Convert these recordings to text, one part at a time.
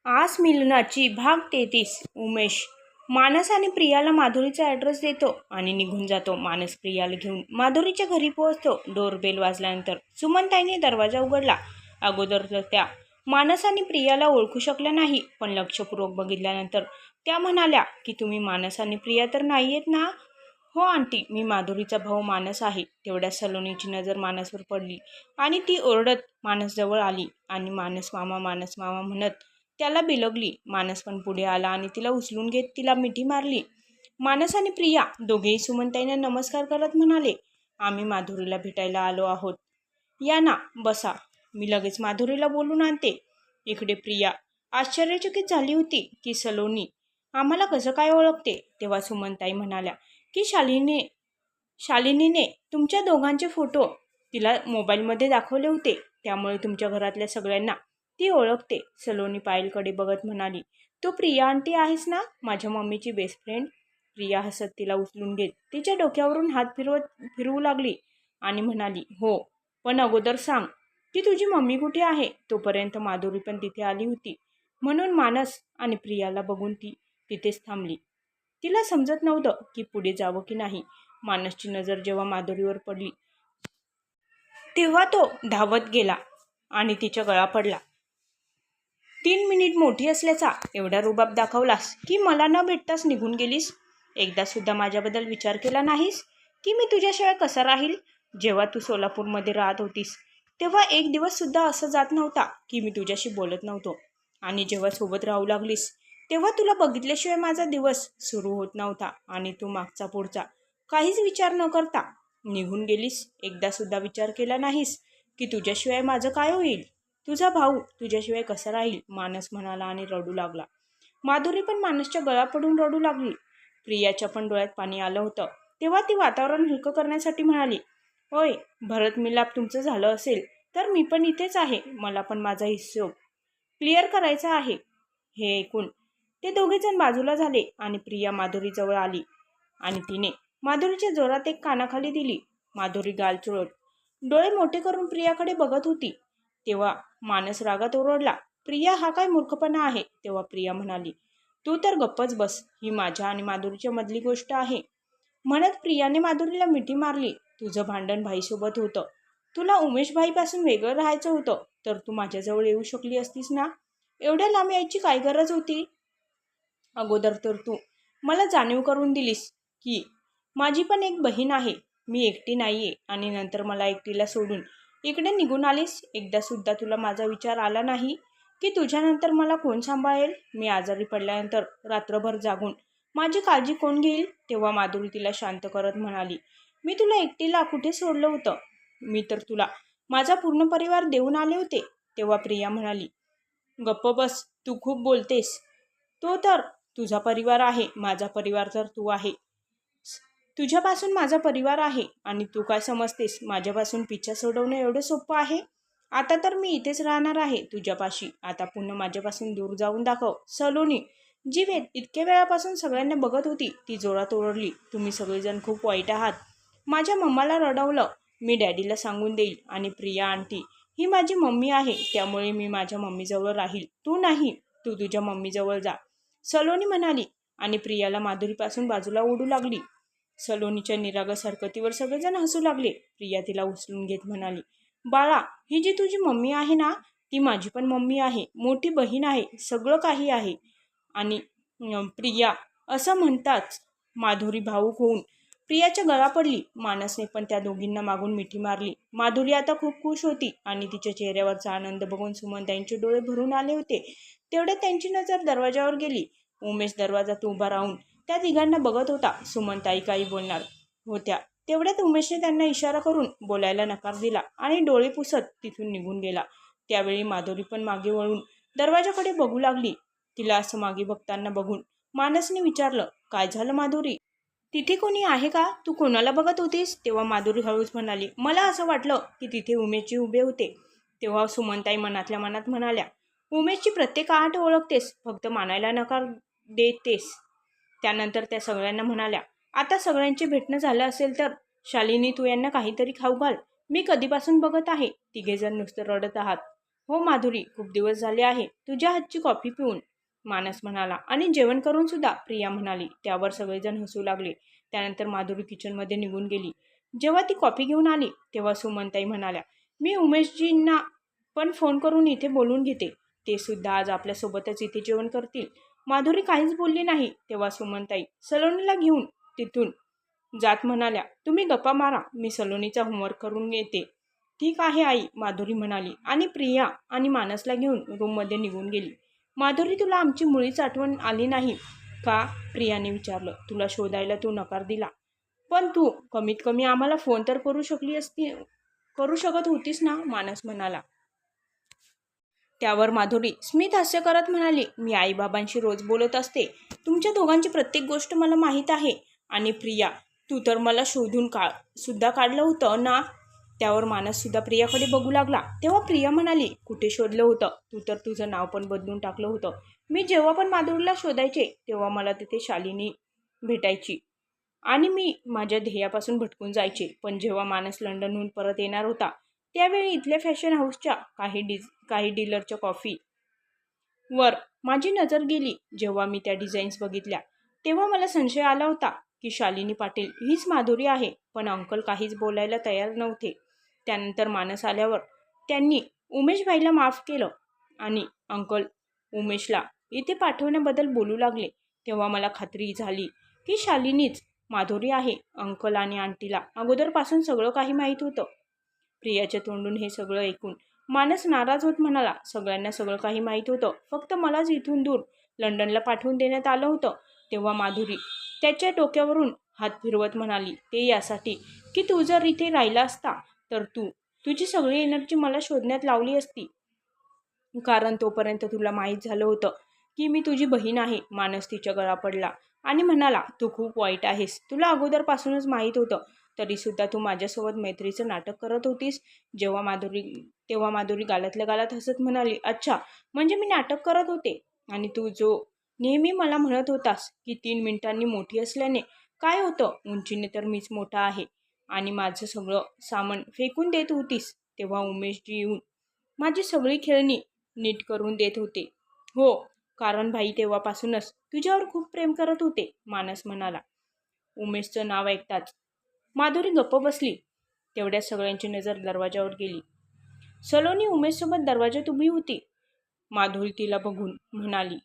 आस मिलनाची भाग 33. उमेश. मानस आणि प्रियाला माधुरीचा ॲड्रेस देतो आणि निघून जातो. मानस प्रियाला घेऊन माधुरीच्या घरी पोहोचतो. डोरबेल वाजल्यानंतर सुमनताईंनी दरवाजा उघडला. अगोदर तर त्या मानस आणि प्रियाला ओळखू शकल्या नाही, पण लक्षपूर्वक बघितल्यानंतर त्या म्हणाल्या की तुम्ही मानस आणि प्रिया तर नाही आहेत ना? हो आंटी, मी माधुरीचा भाऊ मानस आहे. तेवढ्या सलोनीची नजर मानसवर पडली आणि ती ओरडत मानसजवळ आली आणि मानस मामा म्हणत त्याला बिलगली. मानस पण पुढे आला आणि तिला उचलून घेत तिला मिठी मारली. मानस आणि प्रिया दोघेही सुमनताईंना नमस्कार करत म्हणाले, आम्ही माधुरीला भेटायला आलो आहोत. या ना, बसा. मी लगेच माधुरीला बोलून आणते. इकडे प्रिया आश्चर्यचकित झाली होती की सलोनी आम्हाला कसं काय ओळखते. तेव्हा सुमनताई म्हणाल्या की शालिनीने तुमच्या दोघांचे फोटो तिला मोबाईलमध्ये दाखवले होते, त्यामुळे तुमच्या घरातल्या सगळ्यांना ती ओळखते. सलोनी पायलकडे बघत म्हणाली, तू प्रिया आंटी आहेस ना, माझ्या मम्मीची बेस्ट फ्रेंड. प्रिया हसत तिला उचलून घेत तिच्या डोक्यावरून हात फिरवू लागली आणि म्हणाली, हो, पण अगोदर सांग की तुझी मम्मी कुठे आहे. तोपर्यंत माधुरी पण तिथे आली होती, म्हणून मानस आणि प्रियाला बघून ती तिथेच थांबली. तिला समजत नव्हतं की पुढे जावं की नाही. मानसची नजर जेव्हा माधुरीवर पडली तेव्हा तो धावत गेला आणि तिच्या गळा पडला. 3 मिनिट मोठी असल्याचा एवढा रुबाब दाखवलास की मला न भेटताच निघून गेलीस. एकदा सुद्धा माझ्याबद्दल विचार केला नाहीस की मी तुझ्याशिवाय कसा राहील. जेव्हा तू सोलापूरमध्ये राहत होतीस तेव्हा एक दिवस सुद्धा असं जात नव्हता की मी तुझ्याशी बोलत नव्हतो, आणि जेव्हा सोबत राहू लागलीस तेव्हा तुला बघितल्याशिवाय माझा दिवस सुरू होत नव्हता आणि तू मागचा पुढचा काहीच विचार न करता निघून गेलीस. एकदा सुद्धा विचार केला नाहीस की तुझ्याशिवाय माझं काय होईल, तुझा भाऊ तुझ्याशिवाय कसा राहील. मानस म्हणाला आणि रडू लागला. माधुरी पण मानसच्या गळा पडून रडू लागली. प्रियाच्या पण डोळ्यात पाणी आलं होतं. तेव्हा ती वातावरण हलकं करण्यासाठी म्हणाली, होय, भरत मिलाप तुमचं झालं असेल तर मी पण इथेच आहे. मला पण माझा हिशोब क्लिअर करायचा आहे. हे ऐकून ते दोघेजण बाजूला झाले आणि प्रिया माधुरीजवळ आली आणि तिने माधुरीच्या जोरात एक कानाखाली दिली. माधुरी गाल चोळत डोळे मोठे करून प्रियाकडे बघत होती. तेव्हा मानस रागात ओरडला, प्रिया, हा काय मूर्खपणा आहे. तेव्हा प्रिया म्हणाली, तू तर गप्पच बस, ही माझ्या आणि माधुरीच्या मधली गोष्ट आहे. म्हणत प्रियाने माधुरीला मिठी मारली. तुझं भांडण भाईसोबत होतं. तुला उमेश भाईपासून वेगळं राहायचं होतं तर तू माझ्याजवळ येऊ शकली असतीस ना. एवढ्या लांब यायची काय गरज होती. अगोदर तर तू मला जाणीव करून दिलीस की माझी पण एक बहीण आहे, मी एकटी नाहीये, आणि नंतर मला एकटीला सोडून इकडे निघून आलीस. एकदा सुद्धा तुला माझा विचार आला नाही की तुझ्यानंतर मला कोण सांभाळेल. मी आजारी पडल्यानंतर रात्रभर जागून माझी काळजी कोण घेईल. तेव्हा माधुरी तिला शांत करत म्हणाली, मी तुला एकटीला कुठे सोडलं होतं. मी तर तुला माझा पूर्ण परिवार देऊन आले होते. तेव्हा प्रिया म्हणाली, गप्प बस, तू खूप बोलतेस. तो तर तुझा परिवार आहे, माझा परिवार तर तू आहे. तुझ्यापासून माझा परिवार आहे आणि तू काय समजतेस, माझ्यापासून पिच्छा सोडवणं एवढं सोपं आहे. आता तर मी इथेच राहणार आहे तुझ्यापाशी. आता पुन्हा माझ्यापासून दूर जाऊन दाखव. सलोनी, जी इतक्या वेळापासून सगळ्यांना बघत होती, ती जोरात ओरडली, तुम्ही सगळेजण खूप वाईट आहात. माझ्या मम्माला रडवलं. मी डॅडीला सांगून देईल. आणि प्रिया आंटी ही माझी मम्मी आहे, त्यामुळे मी माझ्या मम्मीजवळ राहील. तू नाही, तू तुझ्या मम्मीजवळ जा, सलोनी म्हणाली आणि प्रियाला माधुरीपासून बाजूला ओढू लागली. सलोनीच्या निरागस हरकतीवर सगळेजण हसू लागले. प्रिया तिला उचलून घेत म्हणाली, बाळा, ही जी तुझी मम्मी आहे ना, ती माझी पण मम्मी आहे, मोठी बहीण आहे, सगळं काही आहे. आणि प्रिया असं म्हणताच माधुरी भावूक होऊन प्रियाच्या गळा पडली. मानसने पण त्या दोघींना मागून मिठी मारली. माधुरी आता खूप खुश होती आणि तिच्या चेहऱ्यावरचा आनंद बघून सुमनताईंचे डोळे भरून आले होते. तेवढ्यात त्यांची नजर दरवाजावर गेली. उमेश दरवाजात उभा राहून त्या तिघांना बघत होता. सुमनताई काही बोलणार होत्या तेवढ्यात उमेशने त्यांना इशारा करून बोलायला नकार दिला आणि डोळे पुसत तिथून निघून गेला. त्यावेळी माधुरी पण मागे वळून दरवाजाकडे बघू लागली. तिला असं मागे बघताना बघून मानसने विचारलं, काय झालं माधुरी, तिथे कोणी आहे का, तू कोणाला बघत होतीस. तेव्हा माधुरी हळूच म्हणाली, मला असं वाटलं की तिथे उमेशजी उभे होते. तेव्हा सुमनताई मनातल्या मनात म्हणाल्या, उमेशची प्रत्येक आठ ओळखतेस, फक्त मानायला नकार देतेस. त्यानंतर त्या सगळ्यांना म्हणाल्या, आता सगळ्यांचे भेटणं झालं असेल तर शालिनी, तू यांना काहीतरी खाऊ घाल. मी कधीपासून बघत आहे, तिघेजण नुसतं रडत आहात. हो माधुरी, खूप दिवस झाले आहे तुझ्या हातची कॉफी पिऊन, मानस म्हणाला. आणि जेवण करून सुद्धा, प्रिया म्हणाली. त्यावर सगळेजण हसू लागले. त्यानंतर माधुरी किचनमध्ये निघून गेली. जेव्हा ती कॉफी घेऊन आली तेव्हा सुमनताई म्हणाल्या, मी उमेशजींना पण फोन करून इथे बोलून घेते. ते सुद्धा आज आपल्यासोबतच इथे जेवण करतील. माधुरी काहीच बोलली नाही. तेव्हा सुमनताई सलोनीला घेऊन तिथून जात म्हणाल्या, तुम्ही गप्पा मारा, मी सलोनीचा होमवर्क करून येते. ठीक आहे आई, माधुरी म्हणाली आणि प्रिया आणि मानसला घेऊन रूममध्ये निघून गेली. माधुरी, तुला आमची मुळीच आठवण आली नाही का? प्रियाने विचारलं. तुला शोधायला तू नकार दिला, पण तू कमीत कमी आम्हाला फोन तर करू शकत होतीस ना, मानस म्हणाला. त्यावर माधुरी स्मित हास्य करत म्हणाली, मी आईबाबांशी रोज बोलत असते. तुमच्या दोघांची प्रत्येक गोष्ट मला माहीत आहे. आणि प्रिया, तू तर मला शोधून सुद्धा काढलं होतं ना. त्यावर मानस सुद्धा प्रियाकडे बघू लागला. तेव्हा प्रिया म्हणाली, कुठे शोधलं होतं? तू तर तुझं नाव पण बदलून टाकलं होतं. मी जेव्हा पण माधुरीला शोधायचे तेव्हा मला तिथे शालिनी भेटायची आणि मी माझ्या ध्येयापासून भटकून जायचे. पण जेव्हा मानस लंडनहून परत येणार होता त्यावेळी इथल्या फॅशन हाऊसच्या काही डीलरच्या कॉफीवर माझी नजर गेली. जेव्हा मी त्या डिझाईन्स बघितल्या तेव्हा मला संशय आला होता की शालिनी पाटील हीच माधुरी आहे. पण अंकल काहीच बोलायला तयार नव्हते. त्यानंतर मानस आल्यावर त्यांनी उमेशभाईला माफ केलं आणि अंकल उमेशला इथे पाठवण्याबद्दल बोलू लागले. तेव्हा मला खात्री झाली की शालिनीच माधुरी आहे. अंकल आणि आंटीला अगोदरपासून सगळं काही माहीत होतं. प्रियाच्या तोंडून हे सगळं ऐकून मानस नाराज होत म्हणाला, सगळ्यांना सगळं काही माहीत होतं, फक्त मलाच इथून दूर लंडनला पाठवून देण्यात आलं होतं. तेव्हा माधुरी त्याच्या डोक्यावरून हात फिरवत म्हणाली, ते यासाठी की तू जर इथे राहिला असता तर तुझी सगळी एनर्जी मला शोधण्यात लावली असती. कारण तोपर्यंत तुला माहीत झालं होतं की मी तुझी बहीण आहे. मानस तिच्या गळा पडला आणि म्हणाला, तू खूप वाईट आहेस. तुला अगोदरपासूनच माहीत होतं, तरीसुद्धा तू माझ्यासोबत मैत्रीचं नाटक करत होतीस. तेव्हा माधुरी गालातल्या गालात हसत म्हणाली, अच्छा, म्हणजे मी नाटक करत होते. आणि तू जो नेहमी मला म्हणत होतास की 3 मिनिटांनी मोठी असल्याने काय होतं, उंचीने तर मीच मोठा आहे, आणि माझं सगळं सामान फेकून देत होतीस, तेव्हा उमेशजी येऊन माझी सगळी खेळणी नीट करून देत होते. हो, कारण भाई तेव्हापासूनच तुझ्यावर खूप प्रेम करत होते, मानस म्हणाला. उमेशचं नाव ऐकताच माधुरी गप्प बसली. तेवढ्या सगळ्यांची नजर दरवाजावर गेली. सलोनी उमेशसोबत दरवाजात उभी होती. माधुरी तिला बघून म्हणाली,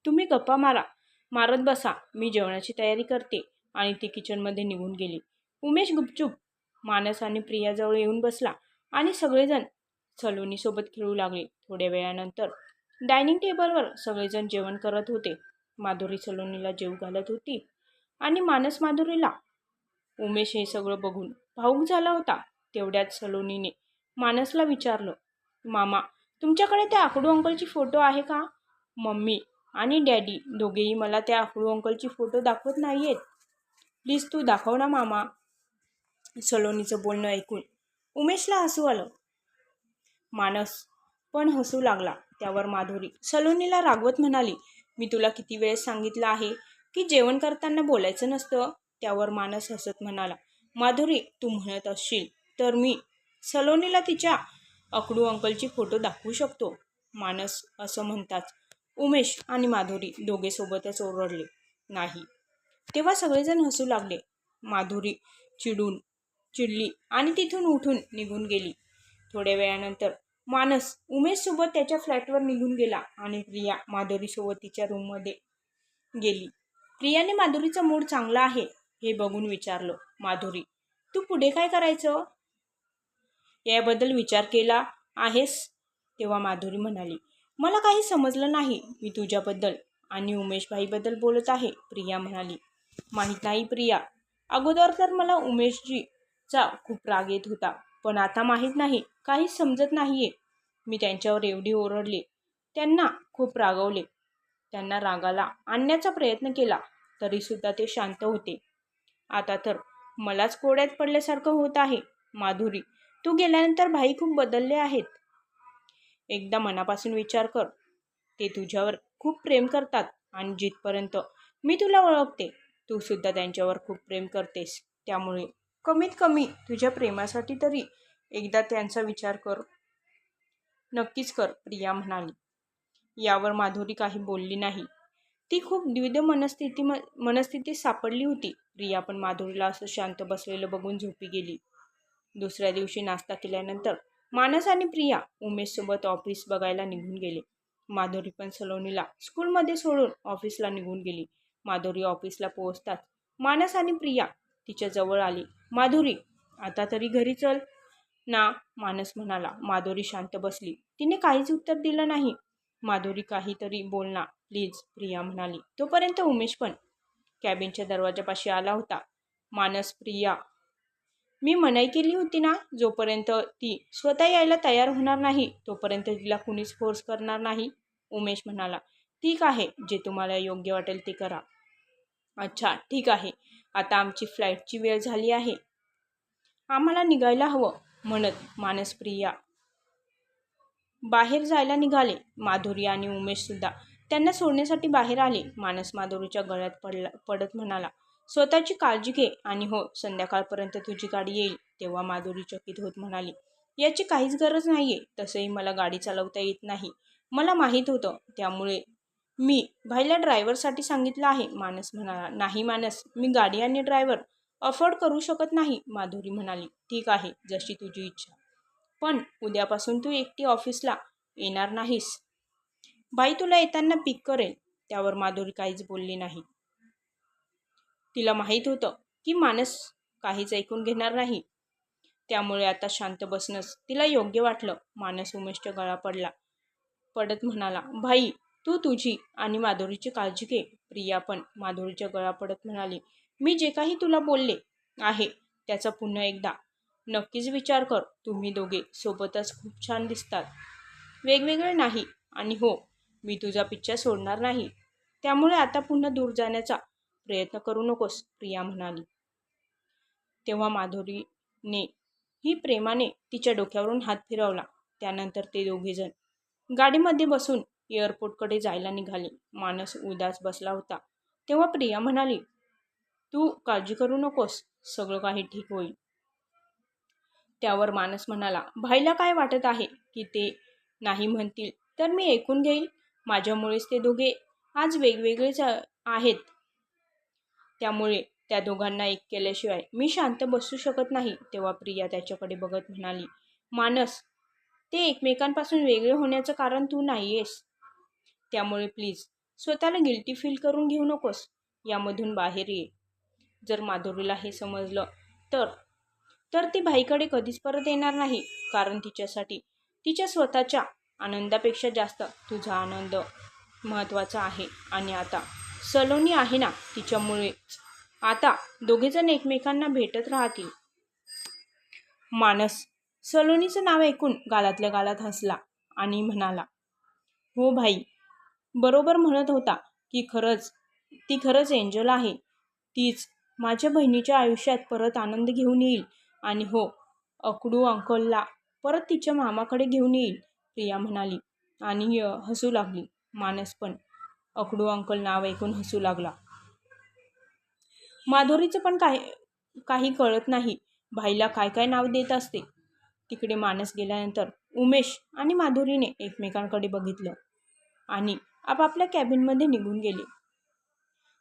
तुम्ही गप्पा मारत बसा, मी जेवणाची तयारी करते. आणि ती किचनमध्ये निघून गेली. उमेश गुपचूप मानस आणि प्रियाजवळ येऊन बसला आणि सगळेजण सलोनीसोबत खेळू लागले. थोड्या वेळानंतर डायनिंग टेबलवर सगळेजण जेवण करत होते. माधुरी सलोनीला जेवू घालत होती आणि मानस माधुरीला. उमेश हे सगळं बघून भावूक झाला होता. तेवढ्यात सलोनीने मानसला विचारलं, मामा, तुमच्याकडे त्या आकडू अंकलची फोटो आहे का? मम्मी आणि डॅडी दोघेही मला त्या आकडू अंकलची फोटो दाखवत नाहीयेत. प्लीज तू दाखव ना मामा. सलोनीचं बोलणं ऐकून उमेशला हसू आलं. मानस पण हसू लागला. त्यावर माधुरी सलोनीला रागवत म्हणाली, मी तुला किती वेळेस सांगितलं आहे की जेवण करताना बोलायचं नसतं. त्यावर मानस हसत म्हणाला, माधुरी, तू म्हणत असशील तर मी सलोनीला तिच्या अकडू अंकलची फोटो दाखवू शकतो. मानस असं म्हणताच उमेश आणि माधुरी दोघे सोबतच ओरडले, नाही. तेव्हा सगळेजण हसू लागले. माधुरी चिडली आणि तिथून उठून निघून गेली. थोड्या वेळानंतर मानस उमेशसोबत त्याच्या फ्लॅटवर निघून गेला आणि प्रिया माधुरीसोबत तिच्या रूममध्ये गेली. प्रियाने माधुरीचा मूड चांगला आहे हे बघून विचारलं, माधुरी, तू पुढे काय करायचं याबद्दल विचार केला आहेस? तेव्हा माधुरी म्हणाली, मला काही समजलं नाही. मी तुझ्याबद्दल आणि उमेशभाईबद्दल बोलत आहे. प्रिया म्हणाली, माहीत नाही प्रिया, अगोदर तर मला उमेशजीचा खूप राग येत होता, पण आता माहीत नाही, काहीच समजत नाहीये. मी त्यांच्यावर एवढी ओरडले, त्यांना खूप रागवले, त्यांना रागाला आणण्याचा प्रयत्न केला, तरीसुद्धा ते शांत होते. आता तर मलाच कोड्यात पडल्यासारखं होत आहे. माधुरी, तू गेल्यानंतर भाई खूप बदलले आहेत. एकदा मनापासून विचार कर, ते तुझ्यावर खूप प्रेम करतात आणि जिथपर्यंत मी तुला ओळखते तू सुद्धा त्यांच्यावर खूप प्रेम करतेस. त्यामुळे कमीत कमी तुझ्या प्रेमासाठी तरी एकदा त्यांचा विचार कर. नक्कीच कर, प्रिया म्हणाली. यावर माधुरी काही बोलली नाही. ती खूप द्विधा मनस्थितीत सापडली होती. प्रिया पण माधुरीला असं शांत बसलेलं बघून झोपी गेली. दुसऱ्या दिवशी नाश्ता केल्यानंतर मानस आणि प्रिया उमेशसोबत ऑफिस बघायला निघून गेले. माधुरी पण सलोनीला स्कूलमध्ये सोडून ऑफिसला निघून गेली. माधुरी ऑफिसला पोहोचताच मानस आणि प्रिया तिच्या जवळ आली. माधुरी, आता तरी घरी चल ना, मानस म्हणाला. माधुरी शांत बसली. तिने काहीच उत्तर दिलं नाही. माधुरी, काहीतरी बोल ना प्लीज, प्रिया म्हणाली. तोपर्यंत उमेश पण कॅबिनच्या दरवाजापाशी आला होता. मानस, प्रिया, मी मनाई केली होती ना, जोपर्यंत ती स्वतः यायला तयार होणार नाही तोपर्यंत तिला कुणीच फोर्स करणार नाही, उमेश म्हणाला. ठीक आहे, जे तुम्हाला योग्य वाटेल ते करा. अच्छा ठीक आहे, आता आमची फ्लाईटची वेळ झाली आहे, आम्हाला निघायला हवं, म्हणत मानस प्रिया बाहेर जायला निघाले. माधुरी आणि उमेश सुद्धा त्यांना सोडण्यासाठी बाहेर आले. मानस माधुरीच्या गळ्यात पडत म्हणाला, स्वतःची काळजी घे आणि हो, संध्याकाळपर्यंत तुझी गाडी येईल. तेव्हा माधुरी चकित होत म्हणाली, याची काहीच गरज नाहीये, तसंही मला गाडी चालवता येत नाही. मला माहीत होतं, त्यामुळे मी भाईला ड्रायव्हरसाठी सांगितलं आहे. मानस म्हणाला. नाही मानस, मी गाडी आणि ड्रायव्हर अफोर्ड करू शकत नाही. माधुरी म्हणाली. ठीक आहे, जशी तुझी इच्छा, पण उद्यापासून तू एकटी ऑफिसला येणार नाहीस. बाई तुला येताना पिक करेल. त्यावर माधुरी काहीच बोलली नाही. तिला माहीत होतं की मानस काहीच ऐकून घेणार नाही, त्यामुळे आता शांत बसणंच तिला योग्य वाटलं. मानस उमेशच्या गळा पडत म्हणाला, भाई तू तुझी आणि माधुरीची काळजी घे. प्रिया पण माधुरीच्या गळा पडत म्हणाली, मी जे काही तुला बोलले आहे त्याचा पुन्हा एकदा नक्कीच विचार कर. तुम्ही दोघे सोबतच खूप छान दिसतात, वेगवेगळे नाही. आणि हो, मी तुझा पिच्छा सोडणार नाही, त्यामुळे आता पुन्हा दूर जाण्याचा प्रयत्न करू नकोस, प्रिया म्हणाली. तेव्हा माधुरीने ही प्रेमाने तिच्या डोक्यावरून हात फिरवला. त्यानंतर ते दोघेजण गाडीमध्ये बसून एअरपोर्टकडे जायला निघाले. मानस उदास बसला होता. तेव्हा प्रिया म्हणाली, तू काळजी करू नकोस, सगळं काही ठीक होईल. त्यावर मानस म्हणाला, भाईला काय वाटत आहे की ते नाही म्हणतील तर मी ऐकून घेईल. माझ्यामुळेच ते दोघे आज वेगवेगळेच आहेत, त्यामुळे त्या दोघांना एक केल्याशिवाय मी शांत बसू शकत नाही. तेव्हा प्रिया त्याच्याकडे बघत म्हणाली, मानस, ते एकमेकांपासून वेगळे होण्याचं कारण तू नाहीयेस, त्यामुळे प्लीज स्वतःला गिल्टी फील करून घेऊ नकोस. यामधून बाहेर ये. जर माधुरीला हे समजलं तर ती भाईकडे कधीच परत येणार नाही, कारण तिच्यासाठी तिच्या स्वतःच्या आनंदापेक्षा जास्त तुझा आनंद महत्त्वाचा आहे. आणि आता सलोनी आहे ना, तिच्यामुळे आता दोघेजण एकमेकांना भेटत राहतील. मानस सलोनीचं नाव ऐकून गालातल्या गालात हसला आणि म्हणाला, हो भाई बरोबर म्हणत होता की ती खरंच एंजल आहे. तीच माझ्या बहिणीच्या आयुष्यात परत आनंद घेऊन येईल. आणि हो, अकडू अंकलला परत तिच्या मामाकडे घेऊन येईल, प्रिया म्हणाली आणि हसू लागली. मानस पण अकडू अंकल नाव ऐकून हसू लागला. माधुरीचं पण काही कळत नाही, भाईला काय काय नाव देत असते. तिकडे मानस गेल्यानंतर उमेश आणि माधुरीने एकमेकांकडे बघितलं आणि आपापल्या कॅबिनमध्ये निघून गेले.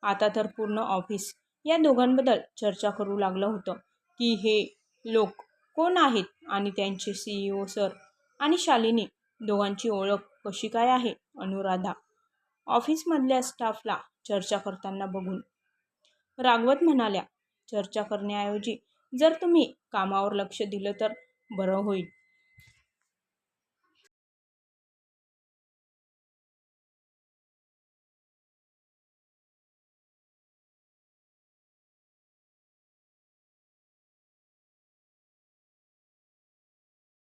आता तर पूर्ण ऑफिस या दोघांबद्दल चर्चा करू लागलं होतं की हे लोक कोण आहेत आणि त्यांचे CEO सर आणि शालिनी दोघांची ओळख कशी काय आहे. अनुराधा ऑफिसमधल्या स्टाफला चर्चा करताना बघून रागवत म्हणाल्या, चर्चा करण्याऐवजी जर तुम्ही कामावर लक्ष दिलं तर बरं होईल.